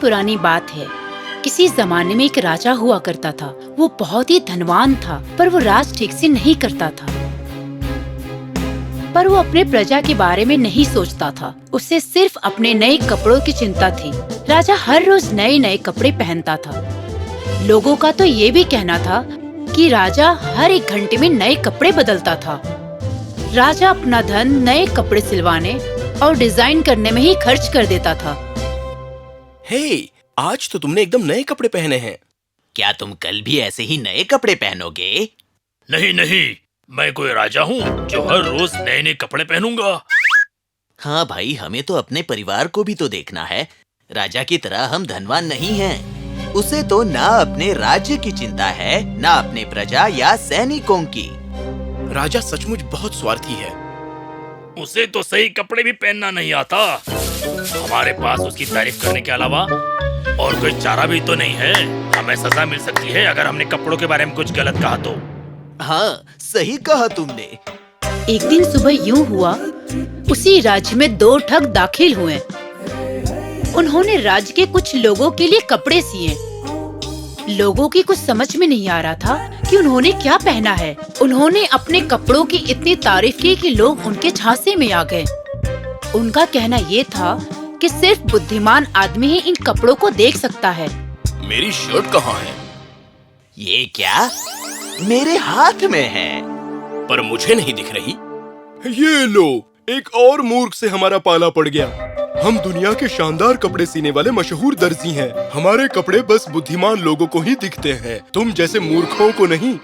पुरानी बात है। किसी जमाने में एक राजा हुआ करता था। वो बहुत ही धनवान था, पर वो राज ठीक से नहीं करता था। पर वो अपने प्रजा के बारे में नहीं सोचता था। उसे सिर्फ अपने नए कपड़ों की चिंता थी। राजा हर रोज नए नए कपड़े पहनता था। लोगों का तो ये भी कहना था कि राजा हर एक घंटे में नए कपड़े बदलता था। राजा अपना धन नए कपड़े सिलवाने और डिजाइन करने में ही खर्च कर देता था। हे, आज तो तुमने एकदम नए कपड़े पहने हैं। क्या तुम कल भी ऐसे ही नए कपड़े पहनोगे? नहीं नहीं, मैं कोई राजा हूँ जो हर रोज नए नए कपड़े पहनूंगा। हाँ भाई, हमें तो अपने परिवार को भी तो देखना है। राजा की तरह हम धनवान नहीं हैं। उसे तो ना अपने राज्य की चिंता है, ना अपने प्रजा या सैनिकों की। राजा सचमुच बहुत स्वार्थी है। उसे तो सही कपड़े भी पहनना नहीं आता। हमारे पास उसकी तारीफ करने के अलावा और कोई चारा भी तो नहीं है। हमें सजा मिल सकती है अगर हमने कपड़ों के बारे में कुछ गलत कहा तो। हाँ, सही कहा तुमने। एक दिन सुबह यूं हुआ, उसी राज्य में दो ठग दाखिल हुए। उन्होंने राज्य के कुछ लोगों के लिए कपड़े सिए। लोगों की कुछ समझ में नहीं आ रहा था कि उन्होंने क्या पहना है। उन्होंने अपने कपड़ों की इतनी तारीफ की कि लोग उनके झांसे में आ गए। उनका कहना ये था कि सिर्फ बुद्धिमान आदमी ही इन कपड़ों को देख सकता है। मेरी शर्ट कहाँ है? ये क्या मेरे हाथ में है? पर मुझे नहीं दिख रही। ये लो, एक और मूर्ख से हमारा पाला पड़ गया। हम दुनिया के शानदार कपड़े सीने वाले मशहूर दर्जी हैं। हमारे कपड़े बस बुद्धिमान लोगों को ही दिखते हैं, तुम जैसे मूर्खों को नहीं।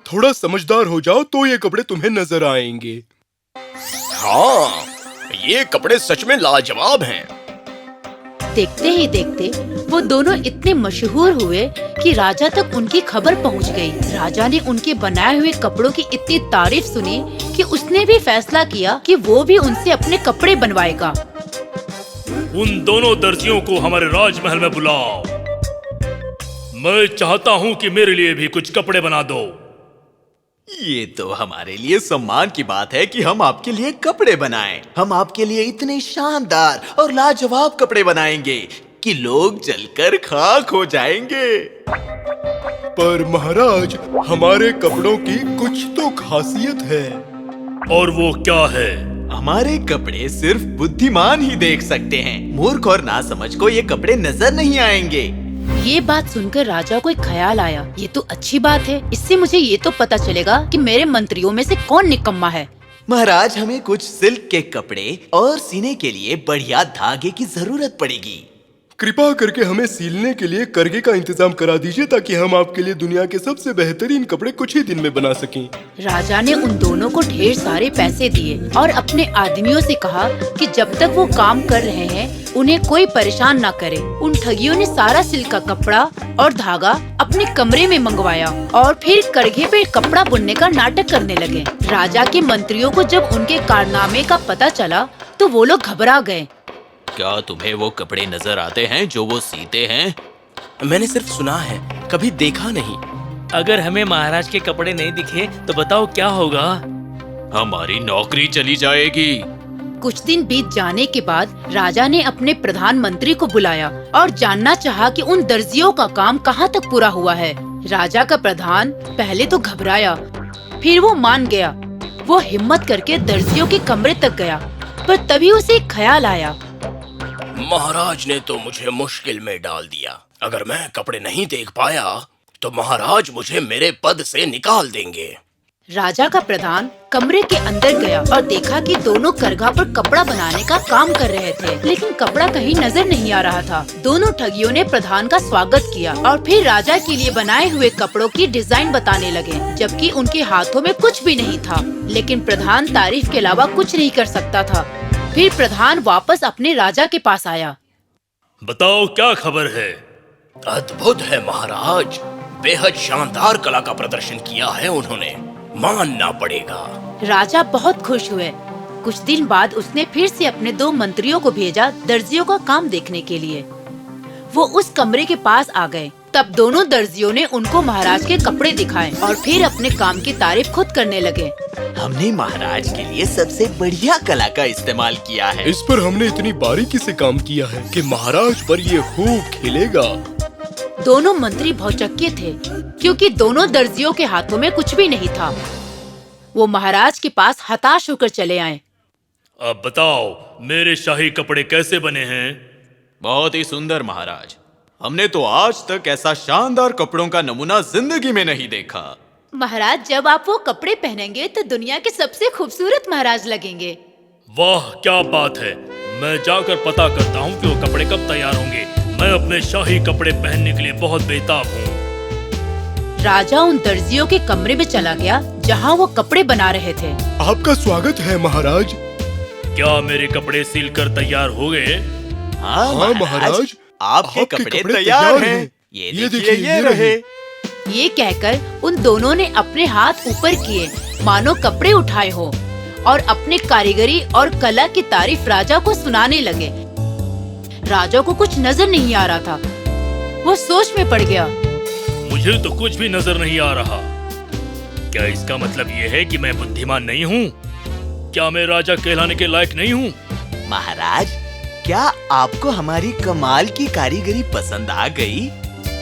थोड़ा समझदार हो जाओ तो ये कपड़े तुम्हें नजर आएंगे। हाँ, ये कपड़े सच में लाजवाब हैं। देखते ही देखते वो दोनों इतने मशहूर हुए कि राजा तक उनकी खबर पहुंच गई। राजा ने उनके बनाए हुए कपड़ों की इतनी तारीफ सुनी कि उसने भी फैसला किया कि वो भी उनसे अपने कपड़े बनवाएगा। उन दोनों दर्जियों को हमारे राजमहल में बुलाओ। मैं चाहता हूँ कि मेरे लिए भी कुछ कपड़े बना दो। ये तो हमारे लिए सम्मान की बात है कि हम आपके लिए कपड़े बनाएं। हम आपके लिए इतने शानदार और लाजवाब कपड़े बनाएंगे कि लोग जलकर खाक हो जाएंगे। पर महाराज, हमारे कपड़ों की कुछ तो खासियत है। और वो क्या है? हमारे कपड़े सिर्फ बुद्धिमान ही देख सकते हैं। मूर्ख और नासमझ को ये कपड़े नजर नहीं आएंगे। ये बात सुनकर राजा को एक ख्याल आया। ये तो अच्छी बात है। इससे मुझे ये तो पता चलेगा कि मेरे मंत्रियों में से कौन निकम्मा है। महाराज, हमें कुछ सिल्क के कपड़े और सीने के लिए बढ़िया धागे की जरूरत पड़ेगी। कृपा करके हमें सीलने के लिए करघे का इंतजाम करा दीजिए ताकि हम आपके लिए दुनिया के सबसे बेहतरीन कपड़े कुछ ही दिन में बना सकें। राजा ने उन दोनों को ढेर सारे पैसे दिए और अपने आदमियों से कहा कि जब तक वो काम कर रहे हैं उन्हें कोई परेशान ना करे। उन ठगियों ने सारा सिल्क का कपड़ा और धागा अपने कमरे में मंगवाया और फिर करघे पे कपड़ा बुनने का नाटक करने लगे। राजा के मंत्रियों को जब उनके कारनामे का पता चला तो वो लोग घबरा गए। क्या तुम्हें वो कपड़े नजर आते हैं जो वो सीते हैं? मैंने सिर्फ सुना है, कभी देखा नहीं। अगर हमें महाराज के कपड़े नहीं दिखे तो बताओ क्या होगा? हमारी नौकरी चली जाएगी। कुछ दिन बीत जाने के बाद राजा ने अपने प्रधानमंत्री को बुलाया और जानना चाहा कि उन दर्जियों का काम कहाँ तक पूरा हुआ है। राजा का प्रधान पहले तो घबराया, फिर वो मान गया। वो हिम्मत करके दर्जियों के कमरे तक गया, पर तभी उसे एक ख्याल आया। महाराज ने तो मुझे मुश्किल में डाल दिया। अगर मैं कपड़े नहीं देख पाया तो महाराज मुझे मेरे पद से निकाल देंगे। राजा का प्रधान कमरे के अंदर गया और देखा कि दोनों करघा पर कपड़ा बनाने का काम कर रहे थे, लेकिन कपड़ा कहीं नजर नहीं आ रहा था। दोनों ठगियों ने प्रधान का स्वागत किया और फिर राजा के लिए बनाए हुए कपड़ों की डिजाइन बताने लगे, जबकि उनके हाथों में कुछ भी नहीं था। लेकिन प्रधान तारीफ के अलावा कुछ नहीं कर सकता था। फिर प्रधान वापस अपने राजा के पास आया। बताओ क्या खबर है? अद्भुत है महाराज, बेहद शानदार कला का प्रदर्शन किया है उन्होंने, मानना पड़ेगा। राजा बहुत खुश हुए। कुछ दिन बाद उसने फिर से अपने दो मंत्रियों को भेजा दर्जियों का काम देखने के लिए। वो उस कमरे के पास आ गए तब दोनों दर्जियों ने उनको महाराज के कपड़े दिखाए और फिर अपने काम की तारीफ खुद करने लगे। हमने महाराज के लिए सबसे बढ़िया कला का इस्तेमाल किया है। इस पर हमने इतनी बारीकी से काम किया है कि महाराज पर ये खूब खिलेगा। दोनों मंत्री भौचक्के थे क्योंकि दोनों दर्जियों के हाथों में कुछ भी नहीं था। वो महाराज के पास हताश होकर चले आए। अब बताओ, मेरे शाही कपड़े कैसे बने हैं? बहुत ही सुंदर महाराज। हमने तो आज तक ऐसा शानदार कपड़ों का नमूना जिंदगी में नहीं देखा। महाराज, जब आप वो कपड़े पहनेंगे तो दुनिया के सबसे खूबसूरत महाराज लगेंगे। वाह, क्या बात है। मैं जाकर पता करता हूँ कि वो कपड़े कब तैयार होंगे। मैं अपने शाही कपड़े पहनने के लिए बहुत बेताब हूँ। राजा उन दर्जियों के कमरे में चला गया जहाँ वो कपड़े बना रहे थे। आपका स्वागत है महाराज। क्या मेरे कपड़े सिलकर तैयार हो गए? हाँ महाराज, आपके कपड़े तैयार हैं। ये देखिए, ये रहे। ये कहकर उन दोनों ने अपने हाथ ऊपर किए मानो कपड़े उठाए हो और अपने कारीगरी और कला की तारीफ राजा को सुनाने लगे। राजा को कुछ नजर नहीं आ रहा था। वो सोच में पड़ गया। मुझे तो कुछ भी नजर नहीं आ रहा। क्या इसका मतलब ये है कि मैं बुद्धिमान नहीं हूँ? क्या मैं राजा कहलाने के लायक नहीं हूँ? महाराज, क्या आपको हमारी कमाल की कारीगरी पसंद आ गई?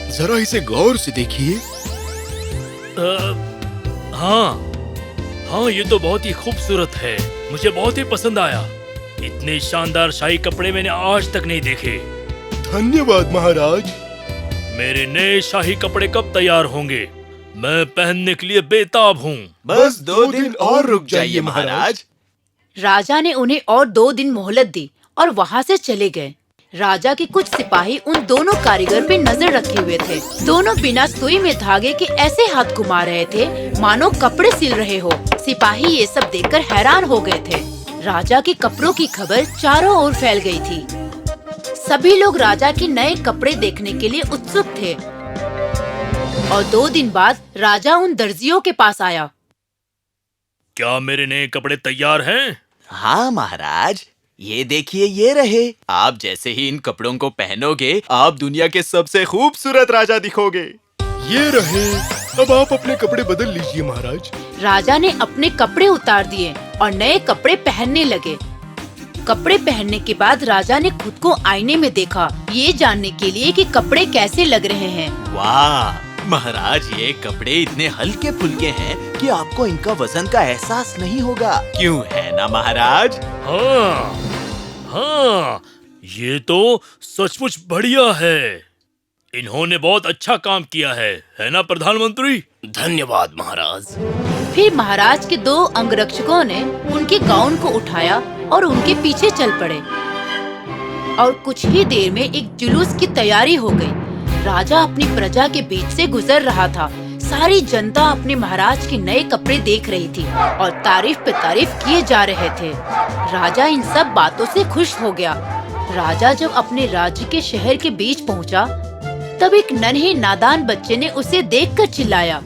जरा इसे गौर से देखिए। हाँ, ये तो बहुत ही खूबसूरत है। मुझे बहुत ही पसंद आया। इतने शानदार शाही कपड़े मैंने आज तक नहीं देखे। धन्यवाद महाराज। मेरे नए शाही कपड़े कब तैयार होंगे? मैं पहनने के लिए बेताब हूँ। बस 2 दिन और रुक जाइए महाराज। राजा ने उन्हें और 2 दिन मोहलत दी और वहाँ से चले गए। राजा के कुछ सिपाही उन दोनों कारीगर पे नजर रखे हुए थे। दोनों बिना सुई में धागे के ऐसे हाथ घुमा रहे थे मानो कपड़े सिल रहे हो। सिपाही ये सब देखकर हैरान हो गए थे। राजा के कपड़ों की खबर चारों ओर फैल गई थी। सभी लोग राजा के नए कपड़े देखने के लिए उत्सुक थे। और 2 दिन बाद राजा उन दर्जियों के पास आया। क्या मेरे नए कपड़े तैयार हैं? हाँ महाराज, ये देखिए, ये रहे। आप जैसे ही इन कपड़ों को पहनोगे, आप दुनिया के सबसे खूबसूरत राजा दिखोगे। ये रहे। अब आप अपने कपड़े बदल लीजिए महाराज। राजा ने अपने कपड़े उतार दिए और नए कपड़े पहनने लगे। कपड़े पहनने के बाद राजा ने खुद को आईने में देखा, ये जानने के लिए कि कपड़े कैसे लग रहे हैं। वाह महाराज, ये कपड़े इतने हल्के फुल्के हैं कि आपको इनका वजन का एहसास नहीं होगा। क्यों है ना महाराज? हाँ, ये तो सचमुच बढ़िया है। इन्होंने बहुत अच्छा काम किया है ना प्रधानमंत्री? धन्यवाद महाराज। फिर महाराज के 2 अंगरक्षकों ने उनके गाउन को उठाया और उनके पीछे चल पड़े। और कुछ ही देर में एक जुलूस की तैयारी हो गई। राजा अपनी प्रजा के बीच से गुजर रहा था। सारी जनता अपने महाराज के नए कपड़े देख रही थी और तारीफ पे तारीफ किए जा रहे थे। राजा इन सब बातों से खुश हो गया। राजा जब अपने राज्य के शहर के बीच पहुंचा, तब एक नन्हे नादान बच्चे ने उसे देखकर चिल्लाया,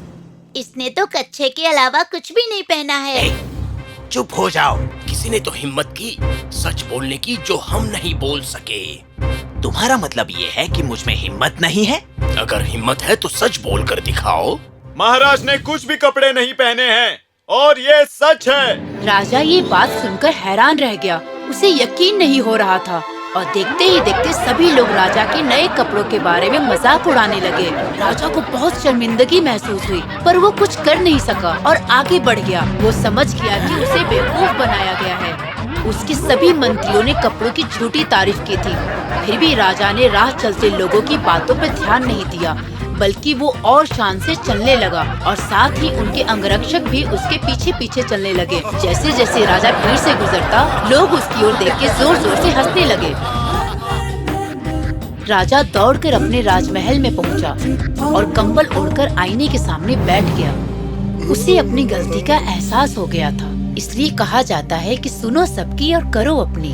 इसने तो कच्छे के अलावा कुछ भी नहीं पहना है। चुप हो जाओ। किसी ने तो हिम्मत की सच बोलने की जो हम नहीं बोल सके। तुम्हारा मतलब ये है कि मुझ में हिम्मत नहीं है? अगर हिम्मत है तो सच बोल कर दिखाओ। महाराज ने कुछ भी कपड़े नहीं पहने हैं और ये सच है। राजा ये बात सुनकर हैरान रह गया। उसे यकीन नहीं हो रहा था और देखते ही देखते सभी लोग राजा के नए कपड़ों के बारे में मजाक उड़ाने लगे। राजा को बहुत शर्मिंदगी महसूस हुई, पर वो कुछ कर नहीं सका और आगे बढ़ गया। वो समझ गया कि उसे बेवकूफ बनाया गया है। उसके सभी मंत्रियों ने कपड़ों की झूठी तारीफ की थी। फिर भी राजा ने राह चलते लोगों की बातों पर ध्यान नहीं दिया, बल्कि वो और शान से चलने लगा और साथ ही उनके अंगरक्षक भी उसके पीछे पीछे चलने लगे। जैसे जैसे राजा भीड़ से गुजरता, लोग उसकी ओर देख के जोर जोर से हंसने लगे। राजा दौड़कर अपने राजमहल में पहुंचा और कंबल ओढ़कर आईने के सामने बैठ गया। उसे अपनी गलती का एहसास हो गया था। इसलिए कहा जाता है कि सुनो सबकी और करो अपनी।